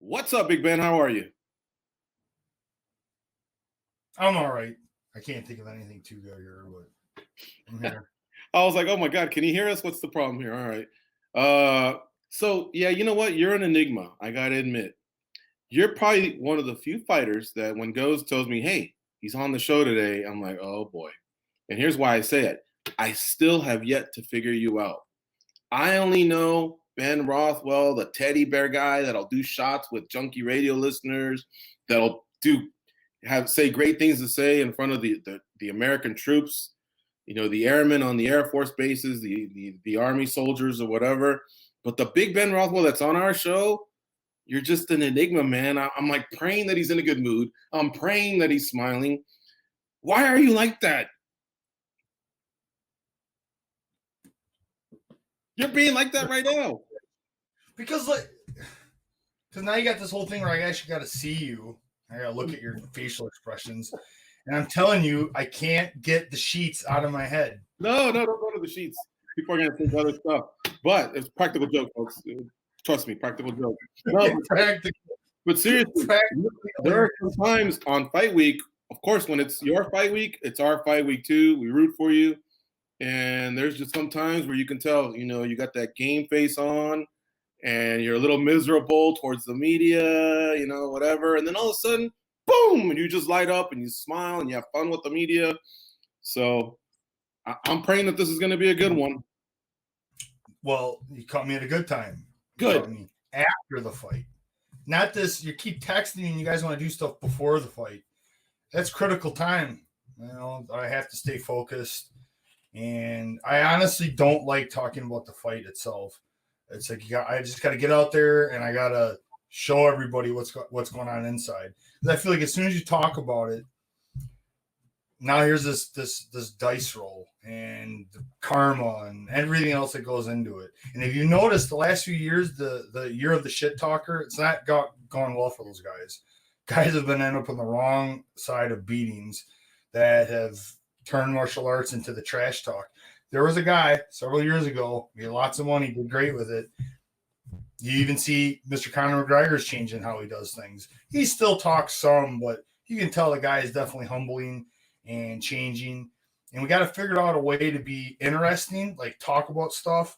What's up, Big Ben? How are you? I'm all right. I can't think of anything too good here, but I'm here. I was like, oh my God, can you hear us? What's the problem here? All right. So yeah, you know what? You're an enigma. I gotta admit, you're probably one of the few fighters that when Goes tells me, hey, he's on the show today, I'm like, oh boy. And here's why I say it. I still have yet to figure you out. I only know Ben Rothwell, the teddy bear guy that'll do shots with Junkie Radio listeners, that'll say great things to say in front of the American troops, the airmen on the Air Force bases, the Army soldiers or whatever. But the big Ben Rothwell that's on our show, you're just an enigma, man. I'm like praying that he's in a good mood. I'm praying that he's smiling. Why are you like that? You're being like that right now. Because now you got this whole thing where I actually got to see you. I got to look at your facial expressions. And I'm telling you, I can't get the sheets out of my head. No, don't go to the sheets. People are going to think other stuff. But it's practical joke, folks. Trust me, practical joke. No, but seriously, there are some times on fight week, of course, when it's your fight week, it's our fight week too. We root for you. And there's just some times where you can tell, you got that game face on and you're a little miserable towards the media, whatever. And then all of a sudden, boom, and you just light up and you smile and you have fun with the media. So I'm praying that this is going to be a good one. Well, you caught me at a good time. Good. You caught me after the fight. Not this, you keep texting me and you guys want to do stuff before the fight. That's critical time. I have to stay focused. And I honestly don't like talking about the fight itself. It's like I just got to get out there and I got to show everybody what's going on inside. Because I feel like as soon as you talk about it, now here's this dice roll and the karma and everything else that goes into it. And if you notice, the last few years, the year of the shit talker, it's not gone well for those guys. Guys have been ended up on the wrong side of beatings that have turned martial arts into the trash talk. There was a guy several years ago, he had lots of money, did great with it. You even see Mr. Conor McGregor's changing how he does things. He still talks some, but you can tell the guy is definitely humbling and changing. And we got to figure out a way to be interesting, like talk about stuff,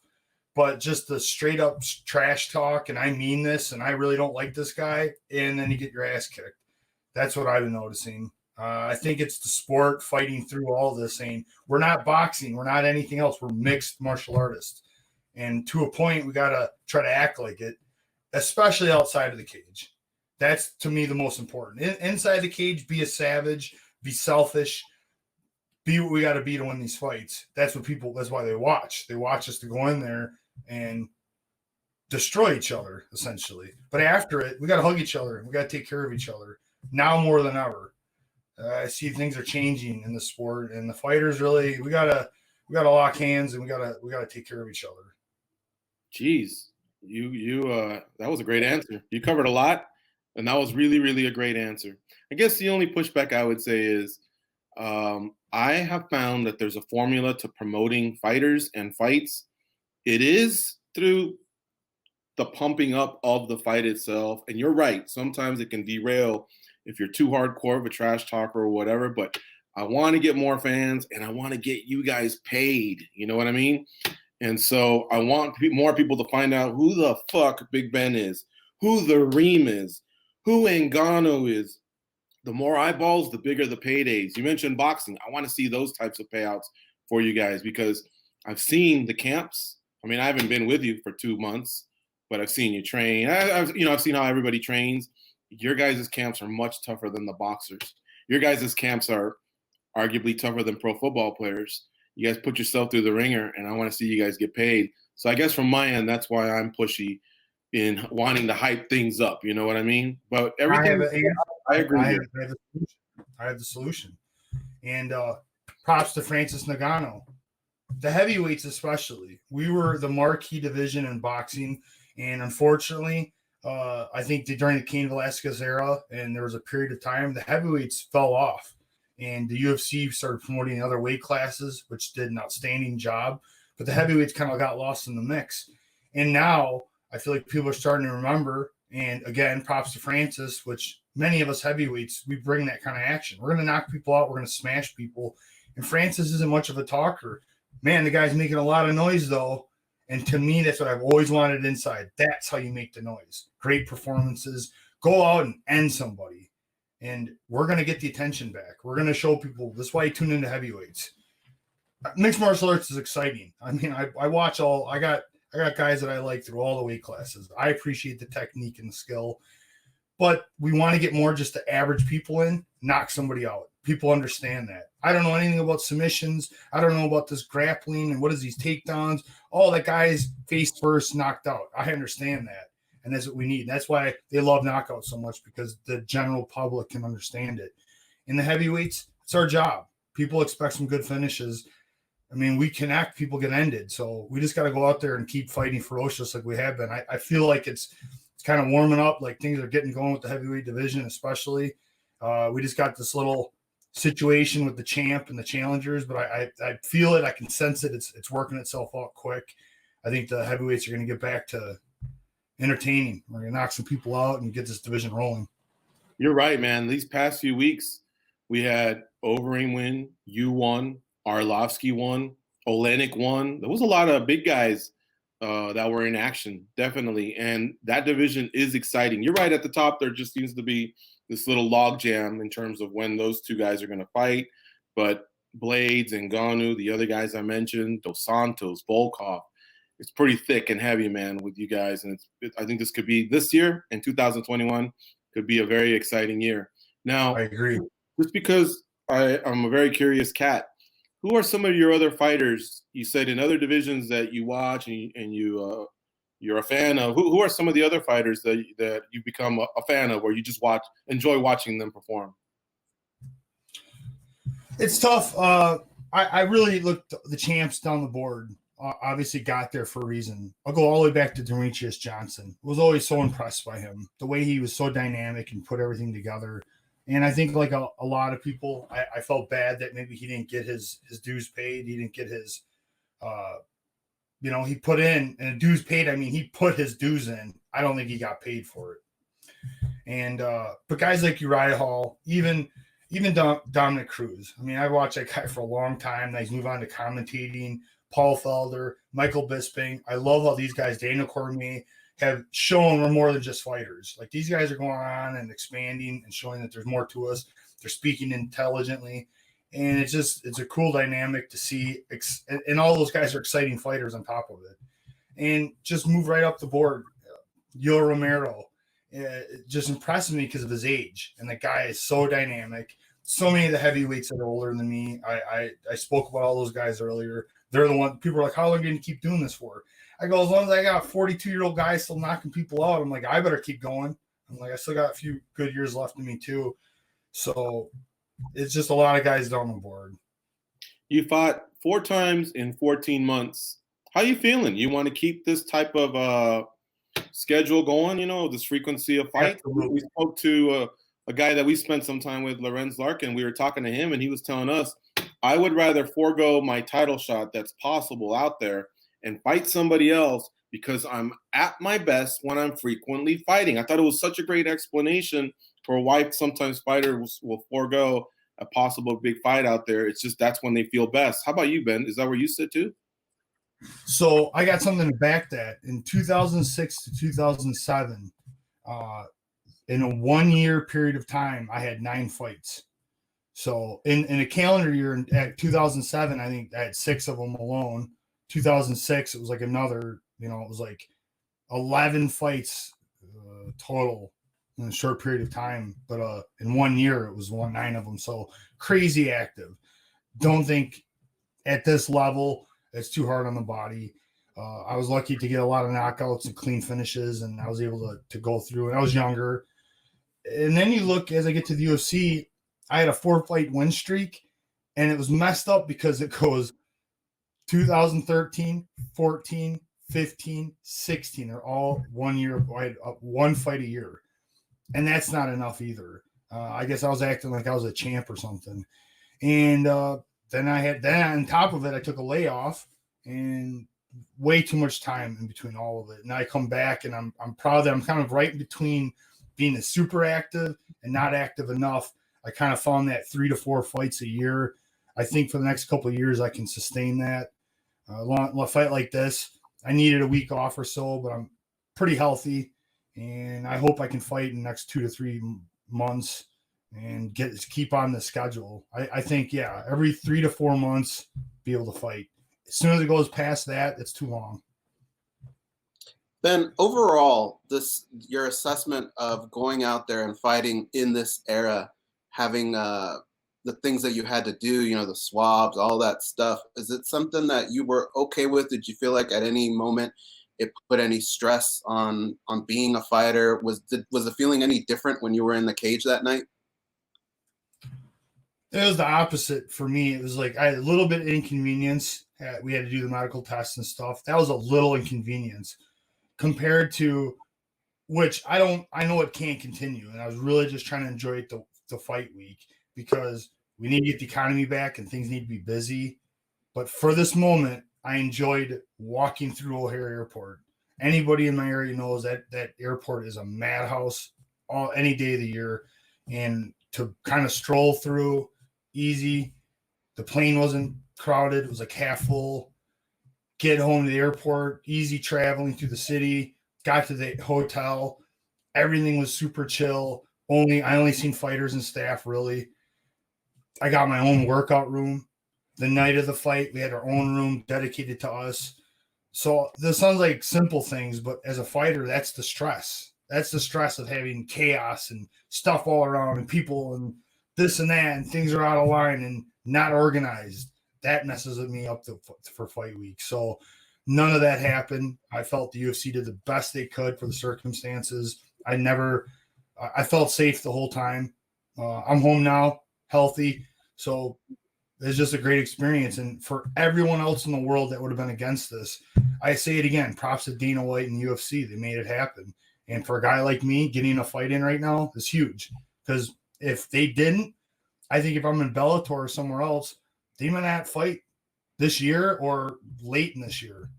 but just the straight up trash talk. And I mean this, and I really don't like this guy. And then you get your ass kicked. That's what I've been noticing. I think it's the sport fighting through all this, saying we're not boxing, we're not anything else, we're mixed martial artists. And to a point, we got to try to act like it, especially outside of the cage. That's, to me, the most important. Inside the cage, be a savage, be selfish, be what we got to be to win these fights. That's why they watch. They watch us to go in there and destroy each other, essentially. But after it, we got to hug each other. We got to take care of each other now more than ever. I see things are changing in the sport, and the fighters really we gotta lock hands and we gotta take care of each other. Jeez, you that was a great answer. You covered a lot, and that was really, really a great answer. I guess the only pushback I would say is I have found that there's a formula to promoting fighters and fights. It is through the pumping up of the fight itself, and you're right. Sometimes it can derail if you're too hardcore of a trash talker or whatever, but I want to get more fans and I want to get you guys paid. You know what I mean? And so I want more people to find out who the fuck Big Ben is, who the Reem is, who Ngannou is. The more eyeballs, the bigger the paydays. You mentioned boxing. I want to see those types of payouts for you guys because I've seen the camps. I mean, I haven't been with you for 2 months, but I've seen you train. I've seen how everybody trains. Your guys' camps are much tougher than the boxers. Your guys' camps are arguably tougher than pro football players. You guys put yourself through the ringer, and I want to see you guys get paid. So I guess from my end, that's why I'm pushy in wanting to hype things up. You know what I mean? But everything I agree with. I have the solution. And props to Francis Ngannou. The heavyweights especially. We were the marquee division in boxing, and unfortunately – I think during the Cain Velasquez era, and there was a period of time, the heavyweights fell off, and the UFC started promoting other weight classes, which did an outstanding job. But the heavyweights kind of got lost in the mix. And now I feel like people are starting to remember, And again, props to Francis, which many of us heavyweights, we bring that kind of action. We're going to knock people out. We're going to smash people. And Francis isn't much of a talker. Man, the guy's making a lot of noise, though. And to me, that's what I've always wanted inside. That's how you make the noise. Great performances. Go out and end somebody. And we're going to get the attention back. We're going to show people. That's why you tune into heavyweights. Mixed martial arts is exciting. I mean, I watch all. I got guys that I like through all the weight classes. I appreciate the technique and the skill. But we want to get more just the average people in, knock somebody out. People understand that. I don't know anything about submissions. I don't know about this grappling and what is these takedowns. All that guy's face first knocked out. I understand that. And that's what we need. That's why they love knockouts so much, because the general public can understand it. In the heavyweights, it's our job. People expect some good finishes. I mean, we connect, people get ended. So we just got to go out there and keep fighting ferocious like we have been. I feel like it's kind of warming up, like things are getting going with the heavyweight division, especially. We just got this little situation with the champ and the challengers, but I feel it. I can sense it. It's working itself out quick. I think the heavyweights are going to get back to entertaining. We're going to knock some people out and get this division rolling. You're right, man. These past few weeks, we had Overeem win, you won, Arlovsky won, Olenek won. There was a lot of big guys that were in action, definitely. And that division is exciting. You're right, at the top, there just seems to be this little log jam in terms of when those two guys are going to fight. But Blades and Ngannou, the other guys I mentioned, Dos Santos, Volkov, it's pretty thick and heavy, man, with you guys. And I think this could be, this year in 2021, could be a very exciting year. Now, I agree. Just because I'm a very curious cat, who are some of your other fighters you said in other divisions that you watch and you're a fan of? Who are some of the other fighters that you've become a fan of, or you just enjoy watching them perform? It's tough. I really looked the champs down the board. Obviously got there for a reason. I'll go all the way back to Demetrius Johnson. Was always so impressed by him. The way he was so dynamic and put everything together. And I think like a lot of people, I felt bad that maybe he didn't get his dues paid. He didn't get his, he put in, and dues paid, I mean, he put his dues in. I don't think he got paid for it. And but guys like Uriah Hall, even Dominic Cruz. I mean, I watched that guy for a long time. Now he's moved on to commentating. Paul Felder, Michael Bisping. I love how these guys, Daniel Cormier, have shown we're more than just fighters. Like, these guys are going on and expanding and showing that there's more to us. They're speaking intelligently. And it's a cool dynamic to see. And all those guys are exciting fighters on top of it. And just move right up the board. Yoel Romero just impressed me because of his age. And the guy is so dynamic. So many of the heavyweights that are older than me. I spoke about all those guys earlier. They're the ones, people are like, how long are you going to keep doing this for? I go, as long as I got 42-year-old guys still knocking people out, I'm like, I better keep going. I'm like, I still got a few good years left in me too. So it's just a lot of guys down the board. You fought 4 times in 14 months. How you feeling? You want to keep this type of schedule going, this frequency of fights? We spoke to a guy that we spent some time with, Lorenz Larkin. We were talking to him, and he was telling us, I would rather forego my title shot that's possible out there and fight somebody else because I'm at my best when I'm frequently fighting. I thought it was such a great explanation for why sometimes fighters will forego a possible big fight out there. It's just that's when they feel best. How about you, Ben? Is that where you sit too? So I got something to back that. In 2006 to 2007, in a 1-year period of time, I had 9 fights. So in a calendar year, at 2007, I think I had 6 of them alone. 2006, it was like another, it was like 11 fights total in a short period of time. But in 1 year, it was 9 of them. So crazy active. Don't think at this level it's too hard on the body. I was lucky to get a lot of knockouts and clean finishes, and I was able to go through. And I was younger. And then you look, as I get to the UFC, I had a 4-fight win streak, and it was messed up because it goes 2013, 14, 15, 16. They're all 1 year. I had 1 fight a year, and that's not enough either. I guess I was acting like I was a champ or something. And then on top of it, I took a layoff, and way too much time in between all of it. And I come back and I'm proud that I'm kind of right in between being a super active and not active enough. I kind of found that 3 to 4 fights a year. I think for the next couple of years, I can sustain that. A fight like this, I needed a week off or so, but I'm pretty healthy, and I hope I can fight in the next 2 to 3 months and keep on the schedule. I think, yeah, every 3 to 4 months, be able to fight. As soon as it goes past that, it's too long. Ben, overall, your assessment of going out there and fighting in this era, having the things that you had to do, the swabs, all that stuff, is it something that you were okay with? Did you feel like at any moment it put any stress on being a fighter? Was the feeling any different when you were in the cage that night? It was the opposite for me. It was like I had a little bit of inconvenience. We had to do the medical tests and stuff. That was a little inconvenience compared to which I know it can't continue. And I was really just trying to enjoy the fight week because we need to get the economy back and things need to be busy. But for this moment, I enjoyed walking through O'Hare Airport. Anybody in my area knows that airport is a madhouse any day of the year. And to kind of stroll through easy, the plane wasn't crowded. It was like half full. Get home to the airport, easy traveling through the city, got to the hotel. Everything was super chill. I only seen fighters and staff, really. I got my own workout room. The night of the fight, we had our own room dedicated to us. So this sounds like simple things, but as a fighter, that's the stress. That's the stress of having chaos and stuff all around and people and this and that, and things are out of line and not organized. That messes me up for fight week. So none of that happened. I felt the UFC did the best they could for the circumstances. I felt safe the whole time. I'm home now, healthy. So it's just a great experience. And for everyone else in the world that would have been against this, I say it again, props to Dana White and UFC. They made it happen. And for a guy like me, getting a fight in right now is huge. Because if they didn't, I think if I'm in Bellator or somewhere else, they might not fight this year or late in this year.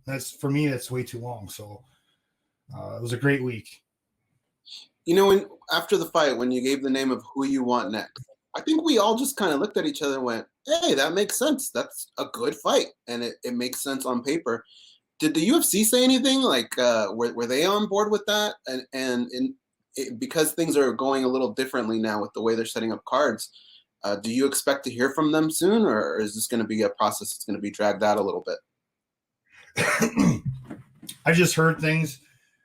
For me, that's way too long. So it was a great week. After the fight, when you gave the name of who you want next, I think we all just kind of looked at each other and went, hey, that makes sense. That's a good fight. And it makes sense on paper. Did the UFC say anything? Like, were they on board with that? Because things are going a little differently now with the way they're setting up cards, do you expect to hear from them soon, or is this going to be a process that's going to be dragged out a little bit? I just heard things,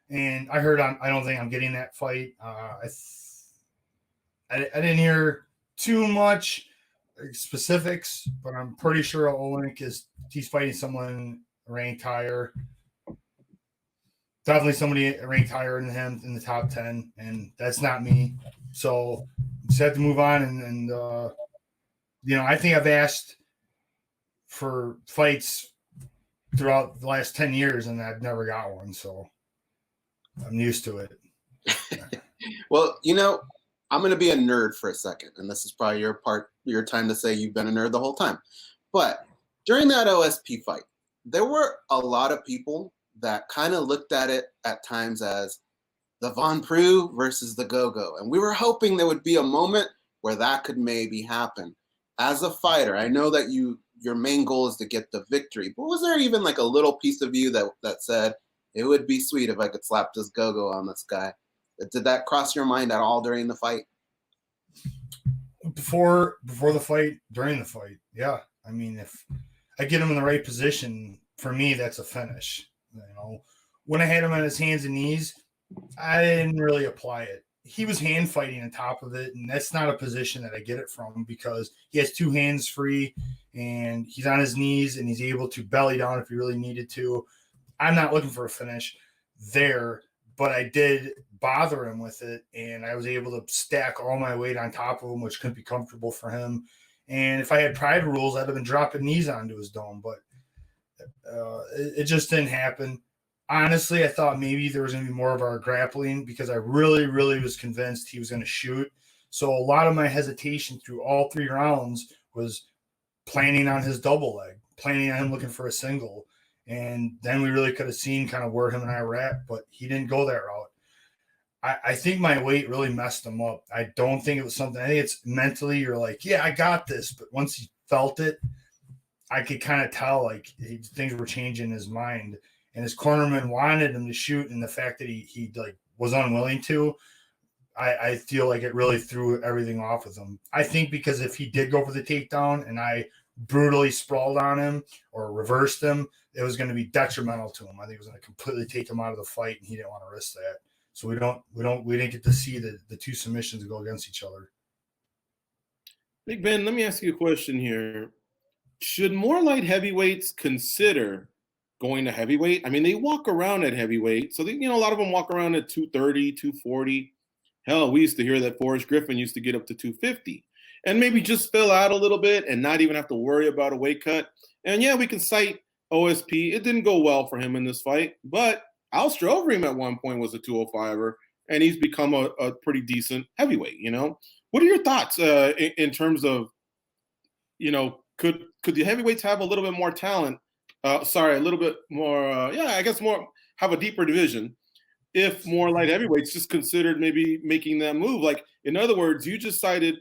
and I heard I don't think I'm getting that fight. I didn't hear too much specifics, but I'm pretty sure Olynyk he's fighting someone ranked higher. Definitely somebody ranked higher than him in the top 10, and that's not me. So just have to move on. And I think I've asked for fights throughout the last 10 years, and I've never got one. So I'm used to it. Well, I'm going to be a nerd for a second, and this is probably your time to say you've been a nerd the whole time. But during that OSP fight, there were a lot of people that kind of looked at it at times as the Von Preux versus the Gogo. And we were hoping there would be a moment where that could maybe happen. As a fighter, I know that your main goal is to get the victory, but was there even like a little piece of you that said, it would be sweet if I could slap this Gogo on this guy? Did that cross your mind at all during the fight? Before the fight, during the fight, yeah. I mean, if I get him in the right position, for me, that's a finish. When I had him on his hands and knees, I didn't really apply it. He was hand fighting on top of it, and that's not a position that I get it from because he has two hands free and he's on his knees and he's able to belly down if he really needed to. I'm not looking for a finish there, but I did bother him with it, and I was able to stack all my weight on top of him, which couldn't be comfortable for him. And if I had pride rules, I'd have been dropping knees onto his dome, but it just didn't happen. Honestly, I thought maybe there was going to be more of our grappling because I really, really was convinced he was going to shoot. So a lot of my hesitation through all 3 rounds was planning on his double leg, planning on him looking for a single. And then we really could have seen kind of where him and I were at, but he didn't go that route. I think my weight really messed him up. I don't think it was something. I think it's mentally you're like, yeah, I got this. But once he felt it, I could kind of tell like things were changing in his mind. And his cornerman wanted him to shoot, and the fact that he like was unwilling to, I feel like it really threw everything off with him. I think because if he did go for the takedown and I brutally sprawled on him or reversed him, it was going to be detrimental to him. I think it was going to completely take him out of the fight, and he didn't want to risk that. So we didn't get to see the two submissions go against each other. Big Ben, let me ask you a question here. Should more light heavyweights consider going to heavyweight? I mean, they walk around at heavyweight. So, a lot of them walk around at 230, 240. Hell, we used to hear that Forrest Griffin used to get up to 250 and maybe just fill out a little bit and not even have to worry about a weight cut. And yeah, we can cite OSP. It didn't go well for him in this fight, but Alistair Overeem at one point was a 205er, and he's become a pretty decent heavyweight. What are your thoughts in terms of, could the heavyweights have a little bit more talent? A little bit more, I guess more, have a deeper division if more light heavyweights just considered maybe making that move. Like, in other words, you just cited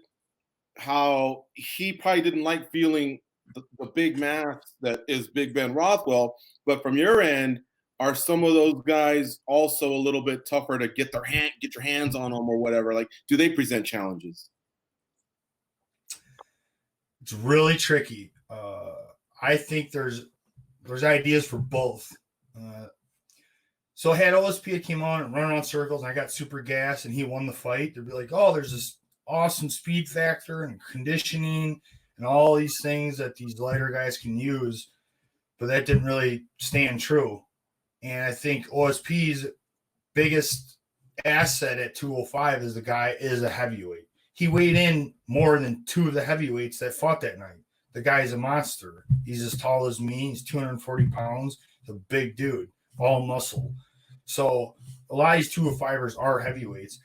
how he probably didn't like feeling the big mass that is Big Ben Rothwell, but from your end, are some of those guys also a little bit tougher to get your hands on them or whatever? Like, do they present challenges? It's really tricky. I think there's ideas for both. So had OSP came on and run around circles and I got super gas and he won the fight, they'd be like, oh, there's this awesome speed factor and conditioning and all these things that these lighter guys can use. But that didn't really stand true. And I think OSP's biggest asset at 205 is the guy is a heavyweight. He weighed in more than two of the heavyweights that fought that night. The guy's a monster. He's as tall as me. He's 240 pounds. He's a big dude, all muscle. So a lot of these 205ers are heavyweights.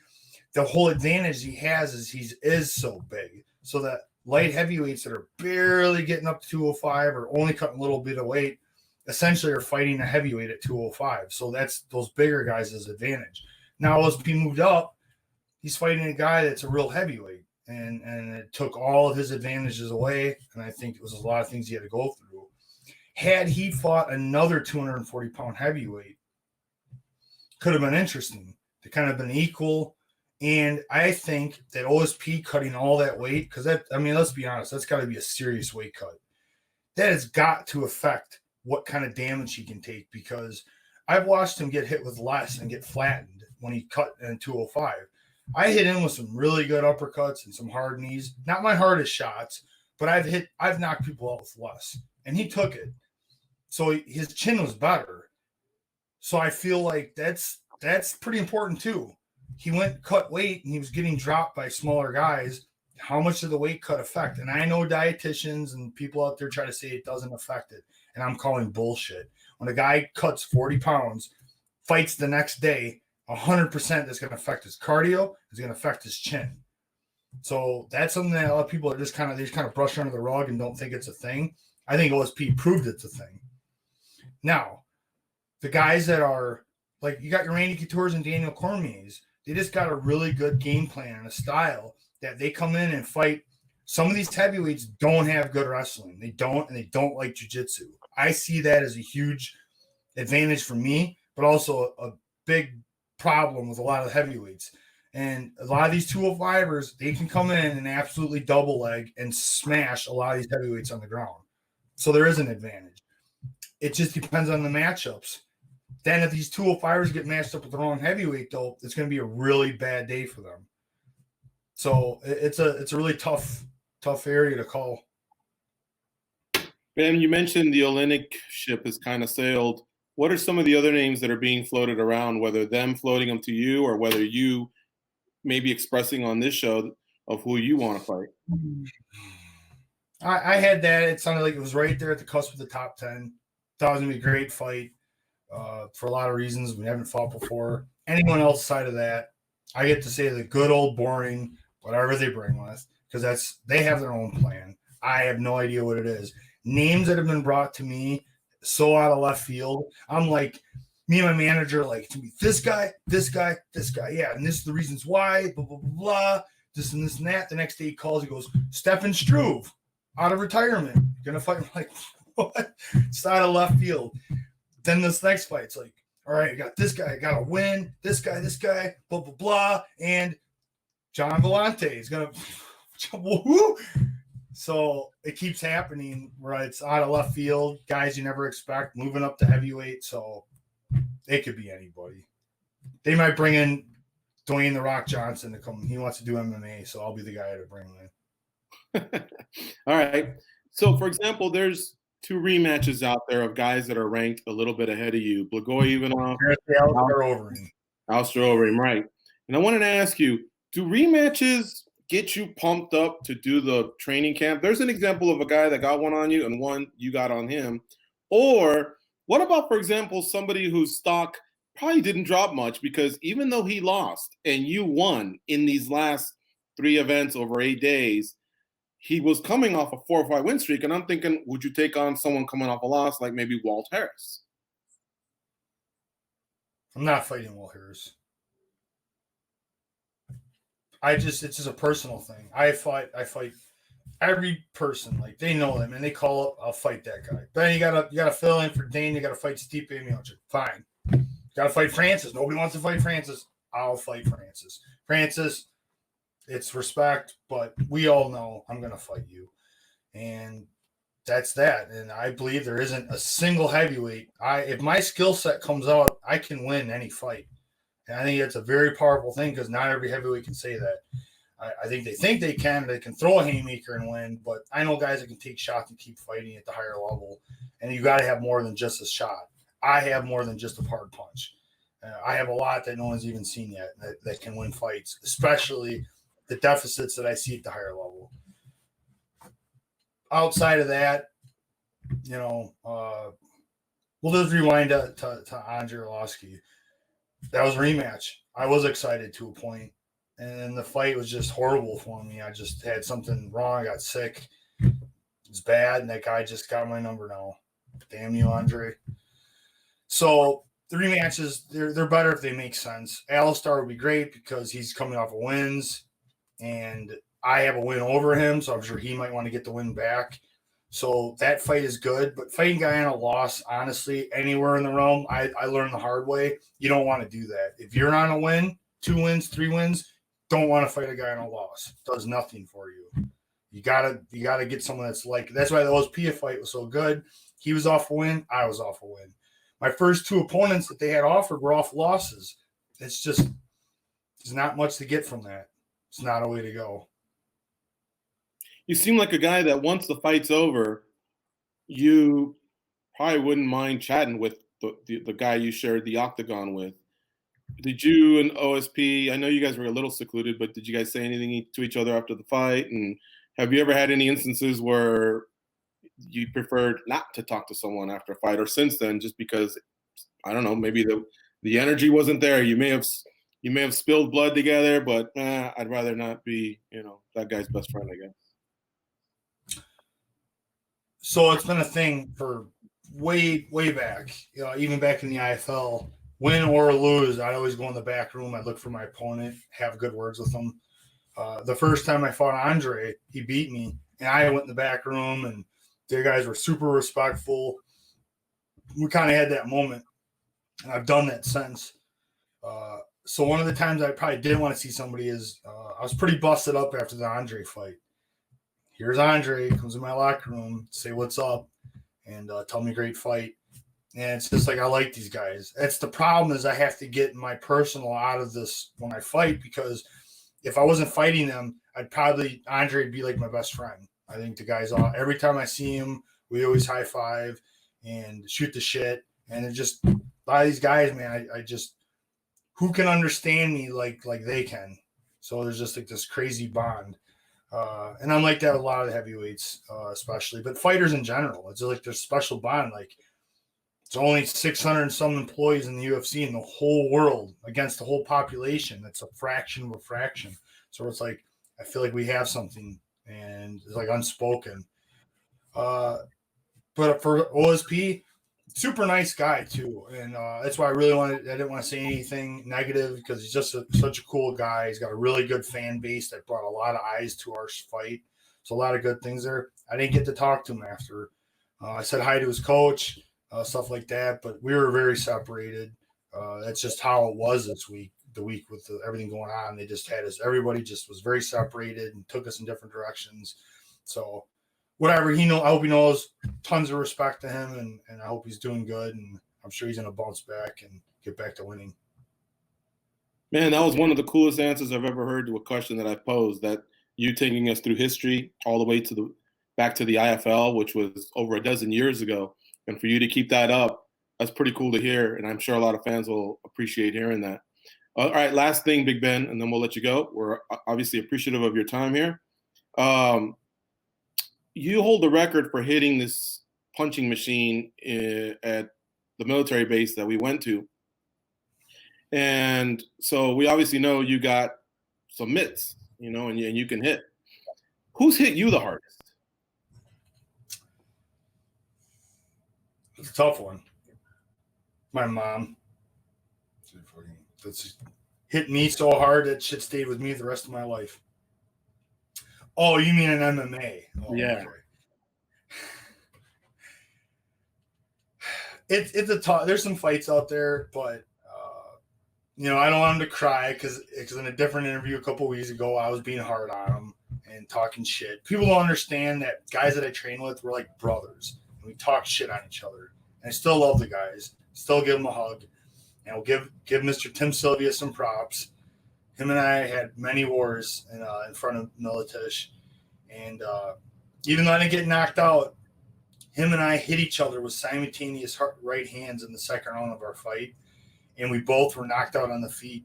The whole advantage he has is he is so big. So that light heavyweights that are barely getting up to 205 or only cutting a little bit of weight essentially are fighting a heavyweight at 205. So that's those bigger guys' advantage. Now OSP moved up. He's fighting a guy that's a real heavyweight. And it took all of his advantages away. And I think it was a lot of things he had to go through. Had he fought another 240-pound heavyweight, could have been interesting. They kind of been equal. And I think that OSP cutting all that weight, because let's be honest, that's got to be a serious weight cut. That has got to affect what kind of damage he can take, because I've watched him get hit with less and get flattened when he cut in 205. I hit him with some really good uppercuts and some hard knees. Not my hardest shots, but I've knocked people out with less. And he took it. So his chin was better. So I feel like that's pretty important too. He went cut weight and he was getting dropped by smaller guys. How much did the weight cut affect? And I know dietitians and people out there try to say it doesn't affect it. And I'm calling bullshit. When a guy cuts 40 pounds, fights the next day, 100% that's going to affect his cardio, is going to affect his chin. So that's something that a lot of people are just kind of brush under the rug and don't think it's a thing. I think OSP proved it's a thing. Now, the guys that are like, you got your Randy Couture's and Daniel Cormier's, they just got a really good game plan and a style that they come in and fight. Some of these heavyweights don't have good wrestling. They don't like jiu-jitsu. I see that as a huge advantage for me, but also a big problem with a lot of heavyweights. And a lot of these 205ers, they can come in and absolutely double leg and smash a lot of these heavyweights on the ground. So there is an advantage. It just depends on the matchups. Then if these 205ers get matched up with the wrong heavyweight, though, it's going to be a really bad day for them. So it's a really tough area to call. Ben, you mentioned the Oleinik ship has kind of sailed. What are some of the other names that are being floated around, whether them floating them to you or whether you maybe expressing on this show of who you want to fight? I had that. It sounded like it was right there at the cusp of the top 10. Thought it was going to be a great fight for a lot of reasons. We haven't fought before. Anyone else side of that, I get to say the good old boring, whatever they bring with, because they have their own plan. I have no idea what it is. Names that have been brought to me so out of left field. I'm like, me and my manager, like, to me, this guy, yeah, and this is the reasons why, blah, blah, blah, blah, this and this and that. The next day he calls, he goes, Stefan Struve, out of retirement, gonna fight. I'm like, what? It's out of left field. Then this next fight's like, all right, I got this guy, I gotta win, this guy, blah, blah, blah, and John Vellante is gonna woo. So it keeps happening where it's out of left field, guys you never expect, moving up to heavyweight. So it could be anybody. They might bring in Dwayne The Rock Johnson to come. He wants to do MMA, so I'll be the guy to bring him in. All right. So, for example, there's 2 rematches out there of guys that are ranked a little bit ahead of you. Blagoy Ivanov, Alistair Overeem, right. And I wanted to ask you, do rematches get you pumped up to do the training camp? There's an example of a guy that got one on you and one you got on him. Or what about, for example, somebody whose stock probably didn't drop much because even though he lost and you won in these last 3 events over 8 days, he was coming off a 4 or 5 win streak. And I'm thinking, would you take on someone coming off a loss like maybe Walt Harris? I'm not fighting Walt Harris. It's just a personal thing. I fight every person. Like, they know them and they call up, I'll fight that guy. But then you gotta fill in for Dane, you gotta fight Stipe Miocic. Fine. You gotta fight Francis. Nobody wants to fight Francis. I'll fight Francis. Francis, it's respect, but we all know I'm gonna fight you. And that's that. And I believe there isn't a single heavyweight. If my skill set comes out, I can win any fight. And I think it's a very powerful thing because not every heavyweight can say that. I think they can throw a haymaker and win, but I know guys that can take shots and keep fighting at the higher level. And you got to have more than just a shot. I have more than just a hard punch. I have a lot that no one's even seen yet that can win fights, especially the deficits that I see at the higher level. Outside of that, we'll just rewind to Andre Arlovski. That was a rematch. I was excited to a point, and the fight was just horrible for me. I just had something wrong. I got sick. It's bad, and that guy just got my number now. Damn you, Andre. So the rematches, they're better if they make sense. Alistair would be great because he's coming off of wins, and I have a win over him, so I'm sure he might want to get the win back. So that fight is good, but fighting a guy on a loss, honestly, anywhere in the realm, I learned the hard way. You don't want to do that. If you're on a win, 2 wins, 3 wins, don't want to fight a guy on a loss. It does nothing for you. You gotta get someone that's like. That's why the OSP fight was so good. He was off a win, I was off a win. My first 2 opponents that they had offered were off losses. There's not much to get from that. It's not a way to go. You seem like a guy that once the fight's over, you probably wouldn't mind chatting with the guy you shared the octagon with. Did you and OSP, I know you guys were a little secluded, but did you guys say anything to each other after the fight? And have you ever had any instances where you preferred not to talk to someone after a fight, or since then, just because, I don't know, maybe the energy wasn't there? You may have spilled blood together, but I'd rather not be, that guy's best friend, I guess. So it's been a thing for way back, even back in the IFL. Win or lose, I'd always go in the back room. I'd look for my opponent, have good words with him. The first time I fought Andre, he beat me, and I went in the back room, and the guys were super respectful. We kind of had that moment, and I've done that since. So one of the times I probably didn't want to see somebody is I was pretty busted up after the Andre fight. Here's Andre, comes in my locker room, say what's up, and tell me great fight. And it's just like, I like these guys. That's the problem, is I have to get my personal out of this when I fight, because if I wasn't fighting them, Andre would be like my best friend. I think the guy's all, every time I see him, we always high five and shoot the shit. And it just, a lot of these guys, man, I just, who can understand me like they can? So there's just like this crazy bond. And I'm like that with a lot of the heavyweights, especially, but fighters in general. It's like there's a special bond. Like, it's only 600 and some employees in the UFC in the whole world against the whole population. That's a fraction of a fraction. So it's like, I feel like we have something, and it's like unspoken. But for OSP, super nice guy too, and that's why I didn't want to say anything negative because he's just such a cool guy. He's got a really good fan base that brought a lot of eyes to our fight. So a lot of good things there. I didn't get to talk to him after. I said hi to his coach, stuff like that, but we were very separated. That's just how it was this week. The week with everything going on, they just had us. Everybody just was very separated and took us in different directions. So whatever I hope he knows. Tons of respect to him, and I hope he's doing good. And I'm sure he's going to bounce back and get back to winning. Man, that was one of the coolest answers I've ever heard to a question that I posed. That you taking us through history all the way back to the IFL, which was over a dozen years ago, and for you to keep that up, that's pretty cool to hear. And I'm sure a lot of fans will appreciate hearing that. All right, last thing, Big Ben, and then we'll let you go. We're obviously appreciative of your time here. You hold the record for hitting this punching machine at the military base that we went to. And so we obviously know you got some mitts, and you can hit. Who's hit you the hardest? It's a tough one. My mom. That's hit me so hard that shit stayed with me the rest of my life. Oh, you mean an MMA? Oh, yeah. Okay. It's a tough. There's some fights out there, but I don't want him to cry because in a different interview a couple weeks ago, I was being hard on him and talking shit. People don't understand that guys that I train with were like brothers, and we talk shit on each other. And I still love the guys. Still give them a hug, and we'll give Mr. Tim Sylvia some props. Him and I had many wars in front of Militish, and even though I didn't get knocked out, him and I hit each other with simultaneous right hands in the second round of our fight, and we both were knocked out on the feet,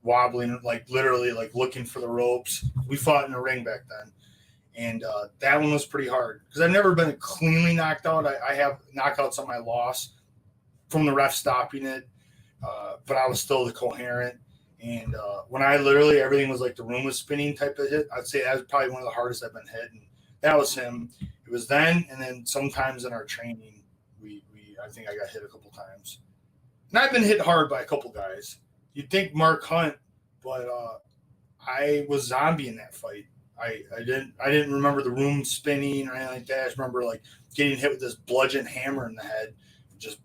wobbling, like literally like looking for the ropes. We fought in a ring back then, and that one was pretty hard because I've never been cleanly knocked out. I have knockouts on my loss from the ref stopping it, but I was still the coherent. And when I literally everything was like the room was spinning type of hit, I'd say that was probably one of the hardest I've been hit. And that was him. It was then, and then sometimes in our training, I think I got hit a couple times. And I've been hit hard by a couple guys. You'd think Mark Hunt, but I was zombie in that fight. I didn't remember the room spinning or anything like that. I just remember like getting hit with this bludgeon hammer in the head, just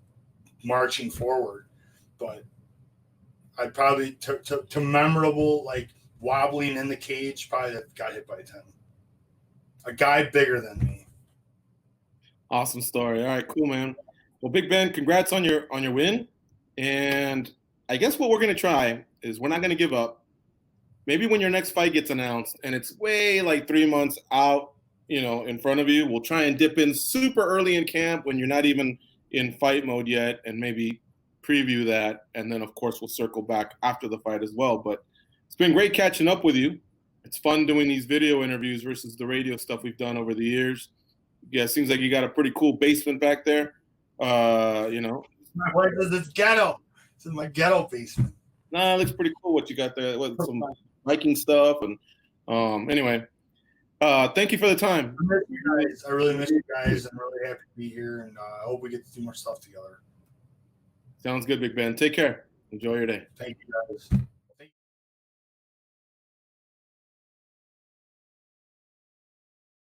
marching forward. But I probably to memorable, like wobbling in the cage, probably got hit by 10. A guy bigger than me. Awesome story. All right, cool, man. Well, Big Ben, congrats on your win. And I guess what we're going to try is we're not going to give up. Maybe when your next fight gets announced and it's way like 3 months out, in front of you, we'll try and dip in super early in camp when you're not even in fight mode yet and maybe preview that. And then, of course, we'll circle back after the fight as well. But it's been great catching up with you. It's fun doing these video interviews versus the radio stuff we've done over the years. Yeah, it seems like you got a pretty cool basement back there. My wife says it's ghetto. It's in my ghetto basement. Nah, it looks pretty cool what you got there. With some Viking stuff. And anyway, thank you for the time. I miss you guys. I really miss you guys. I'm really happy to be here, and I hope we get to do more stuff together. Sounds good, Big Ben. Take care. Enjoy your day. Thank you, guys.